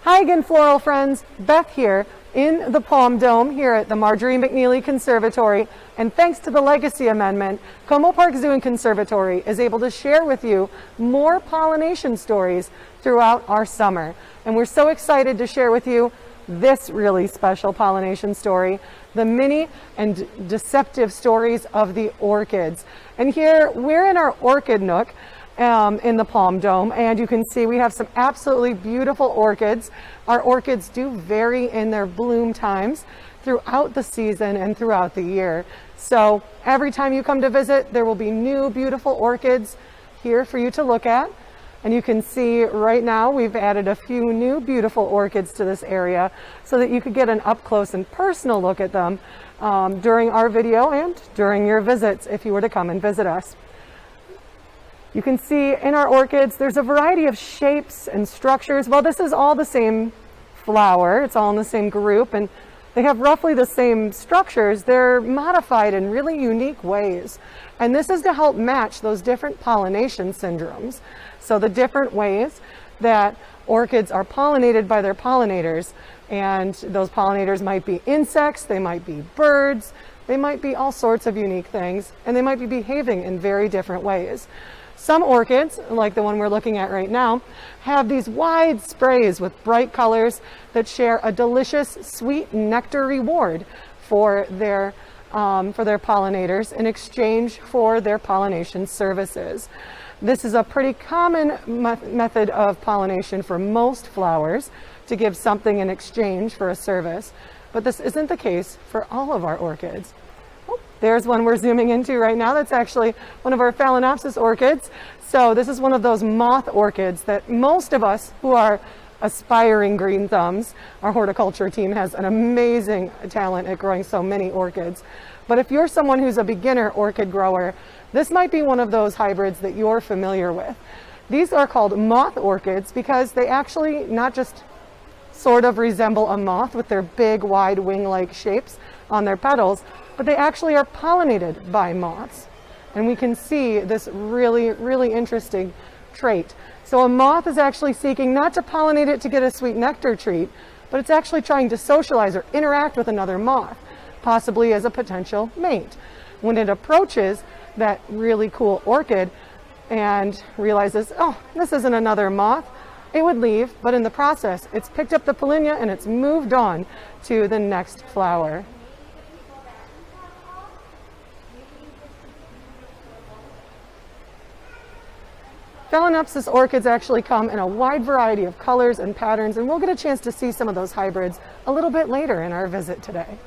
Hi again, floral friends. Beth here in the Palm Dome here at the Marjorie McNeely Conservatory. And thanks to the Legacy Amendment, Como Park Zoo and Conservatory is able to share with you more pollination stories throughout our summer. And we're so excited to share with you this really special pollination story, the mini and deceptive stories of the orchids. And here we're in our orchid nook in the Palm Dome, and you can see we have some absolutely beautiful orchids. Our orchids do vary in their bloom times throughout the season and throughout the year. So every time you come to visit, there will be new beautiful orchids here for you to look at. And you can see right now we've added a few new beautiful orchids to this area so that you could get an up close and personal look at them during our video and during your visits if you were to come and visit us. You can see in our orchids there's a variety of shapes and structures. Well, this is all the same flower, it's all in the same group, and they have roughly the same structures. They're modified in really unique ways. And this is to help match those different pollination syndromes. So the different ways that orchids are pollinated by their pollinators. And those pollinators might be insects, they might be birds, they might be all sorts of unique things, and they might be behaving in very different ways. Some orchids, like the one we're looking at right now, have these wide sprays with bright colors that share a delicious sweet nectar reward for their pollinators in exchange for their pollination services. This is a pretty common method of pollination for most flowers, to give something in exchange for a service, but this isn't the case for all of our orchids. There's one we're zooming into right now. That's actually one of our Phalaenopsis orchids. So this is one of those moth orchids that most of us who are aspiring green thumbs, our horticulture team has an amazing talent at growing so many orchids. But if you're someone who's a beginner orchid grower, this might be one of those hybrids that you're familiar with. These are called moth orchids because they actually not just sort of resemble a moth with their big wide wing-like shapes on their petals, but they actually are pollinated by moths. And we can see this really, really interesting trait. So a moth is actually seeking not to pollinate it to get a sweet nectar treat, but it's actually trying to socialize or interact with another moth, possibly as a potential mate. When it approaches that really cool orchid and realizes, oh, this isn't another moth, it would leave, but in the process, it's picked up the pollinia and it's moved on to the next flower. Phalaenopsis orchids actually come in a wide variety of colors and patterns, and we'll get a chance to see some of those hybrids a little bit later in our visit today.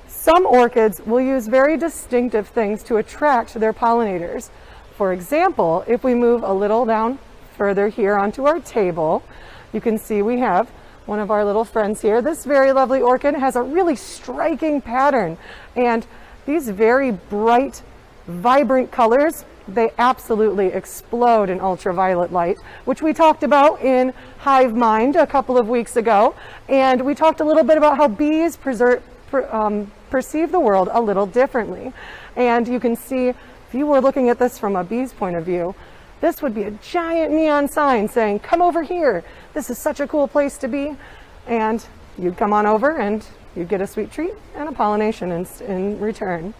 Some orchids will use very distinctive things to attract their pollinators. For example, if we move a little down further here onto our table, you can see we have one of our little friends here. This very lovely orchid has a really striking pattern, and these very bright, vibrant colors, they absolutely explode in ultraviolet light, which we talked about in Hive Mind a couple of weeks ago. And we talked a little bit about how bees perceive the world a little differently. And you can see, if you were looking at this from a bee's point of view, this would be a giant neon sign saying, come over here. This is such a cool place to be. And you'd come on over and you'd get a sweet treat and a pollination in return.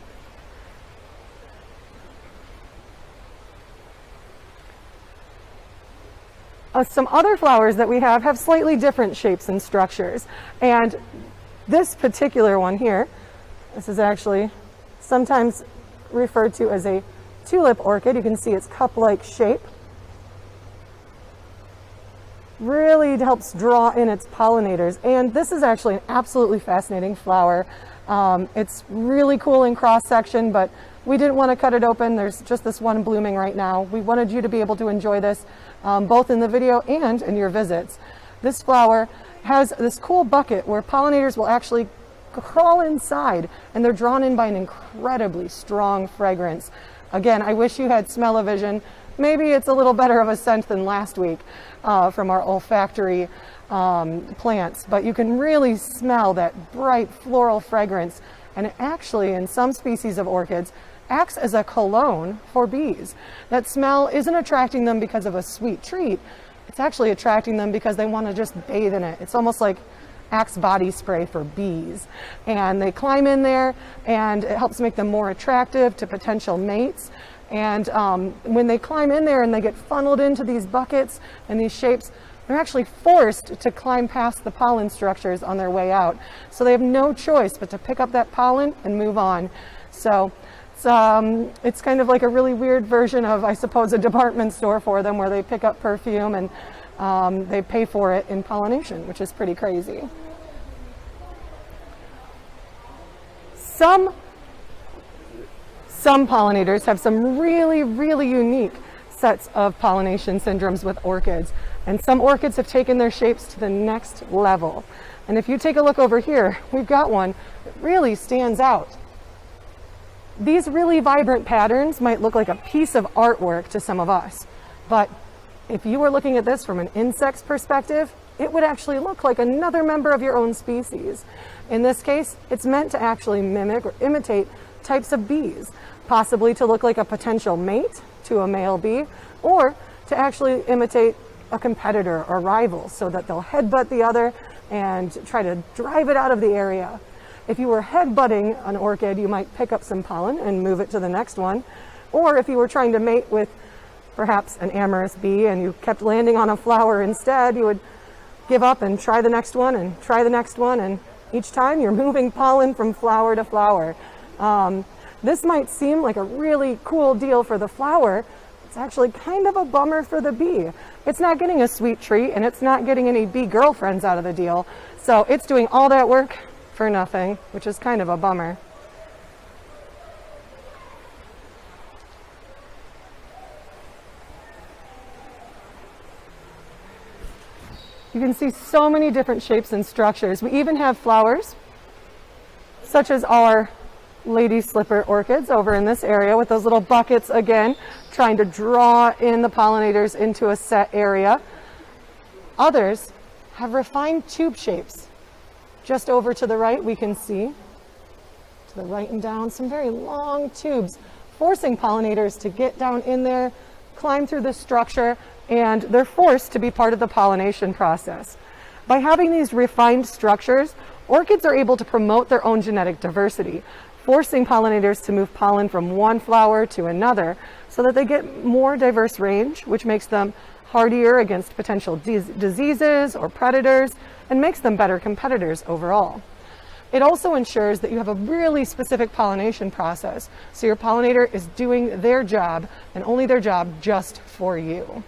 Some other flowers that we have slightly different shapes and structures. And this particular one here, this is actually sometimes referred to as a tulip orchid. You can see its cup-like shape. Really helps draw in its pollinators. And this is actually an absolutely fascinating flower. It's really cool in cross-section, but we didn't want to cut it open. There's just this one blooming right now. We wanted you to be able to enjoy this both in the video and in your visits. This flower has this cool bucket where pollinators will actually crawl inside, and they're drawn in by an incredibly strong fragrance. Again, I wish you had smell-o-vision. Maybe it's a little better of a scent than last week from our olfactory plants, but you can really smell that bright floral fragrance, and it actually, in some species of orchids, acts as a cologne for bees. That smell isn't attracting them because of a sweet treat, it's actually attracting them because they want to just bathe in it. It's almost like Axe body spray for bees. And they climb in there, and it helps make them more attractive to potential mates. And when they climb in there and they get funneled into these buckets and these shapes, they're actually forced to climb past the pollen structures on their way out. So they have no choice but to pick up that pollen and move on. So it's kind of like a really weird version of, I suppose, a department store for them, where they pick up perfume and they pay for it in pollination, which is pretty crazy. Some pollinators have some really, really unique sets of pollination syndromes with orchids, and some orchids have taken their shapes to the next level. And if you take a look over here, we've got one that really stands out. These really vibrant patterns might look like a piece of artwork to some of us, but if you were looking at this from an insect's perspective, it would actually look like another member of your own species. In this case, it's meant to actually mimic or imitate types of bees, possibly to look like a potential mate to a male bee, or to actually imitate a competitor or rival, so that they'll headbutt the other and try to drive it out of the area. If you were headbutting an orchid, you might pick up some pollen and move it to the next one. Or if you were trying to mate with perhaps an amorous bee and you kept landing on a flower instead, you would give up and try the next one and try the next one, and each time you're moving pollen from flower to flower. This might seem like a really cool deal for the flower. It's actually kind of a bummer for the bee. It's not getting a sweet treat, and it's not getting any bee girlfriends out of the deal. So it's doing all that work for nothing, which is kind of a bummer. You can see so many different shapes and structures. We even have flowers, such as our lady slipper orchids over in this area, with those little buckets again, trying to draw in the pollinators into a set area. Others have refined tube shapes. Just over to the right, we can see, to the right and down, some very long tubes, forcing pollinators to get down in there, climb through the structure, and they're forced to be part of the pollination process. By having these refined structures, orchids are able to promote their own genetic diversity, forcing pollinators to move pollen from one flower to another so that they get more diverse range, which makes them hardier against potential diseases or predators and makes them better competitors overall. It also ensures that you have a really specific pollination process, so your pollinator is doing their job and only their job just for you.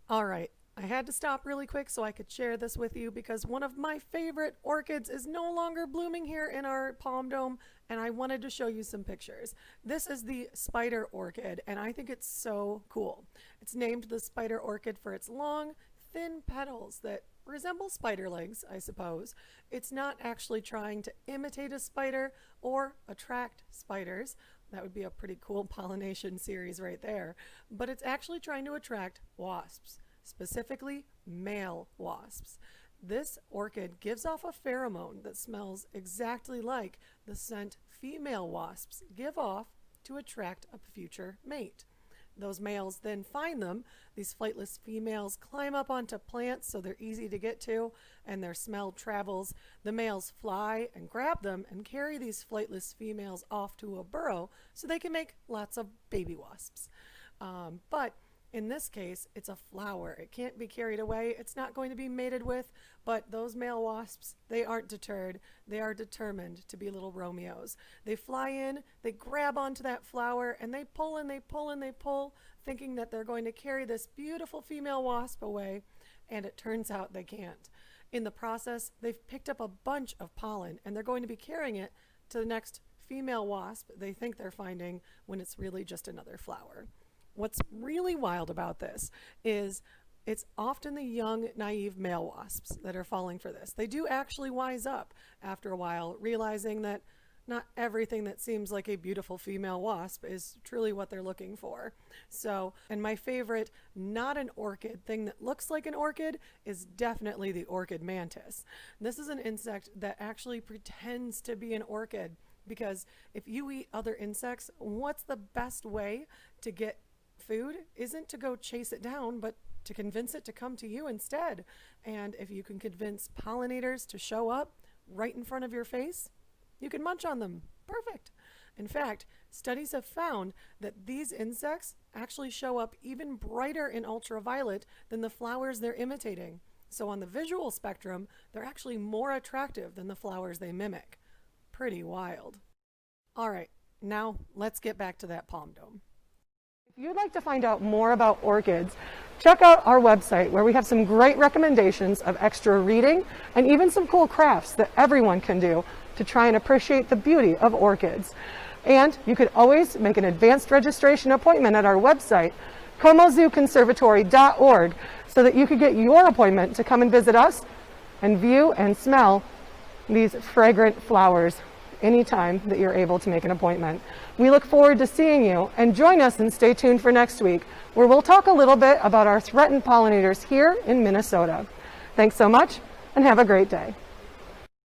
All right. I had to stop really quick so I could share this with you, because one of my favorite orchids is no longer blooming here in our palm dome, and I wanted to show you some pictures. This is the spider orchid, and I think it's so cool. It's named the spider orchid for its long, thin petals that resemble spider legs, I suppose. It's not actually trying to imitate a spider or attract spiders. That would be a pretty cool pollination series right there. But it's actually trying to attract wasps. Specifically male wasps. This orchid gives off a pheromone that smells exactly like the scent female wasps give off to attract a future mate. Those males then find them. These flightless females climb up onto plants so they're easy to get to, and their smell travels. The males fly and grab them and carry these flightless females off to a burrow so they can make lots of baby wasps. But in this case, it's a flower. It can't be carried away. It's not going to be mated with, but those male wasps, they aren't deterred. They are determined to be little Romeos. They fly in, they grab onto that flower, and they pull and they pull and they pull, thinking that they're going to carry this beautiful female wasp away, and it turns out they can't. In the process, they've picked up a bunch of pollen, and they're going to be carrying it to the next female wasp they think they're finding, when it's really just another flower. What's really wild about this is it's often the young, naive male wasps that are falling for this. They do actually wise up after a while, realizing that not everything that seems like a beautiful female wasp is truly what they're looking for. So, and my favorite, not an orchid thing that looks like an orchid is definitely the Orchid Mantis. This is an insect that actually pretends to be an orchid, because if you eat other insects, what's the best way to get food? Isn't to go chase it down, but to convince it to come to you instead. And if you can convince pollinators to show up right in front of your face, you can munch on them. Perfect. In fact, studies have found that these insects actually show up even brighter in ultraviolet than the flowers they're imitating. So on the visual spectrum, they're actually more attractive than the flowers they mimic. Pretty wild. All right, now let's get back to that palm dome. If you'd like to find out more about orchids, check out our website where we have some great recommendations of extra reading and even some cool crafts that everyone can do to try and appreciate the beauty of orchids. And you could always make an advanced registration appointment at our website, comozooconservatory.org, so that you could get your appointment to come and visit us and view and smell these fragrant flowers anytime that you're able to make an appointment. We look forward to seeing you, and join us and stay tuned for next week, where we'll talk a little bit about our threatened pollinators here in Minnesota. Thanks so much, and have a great day.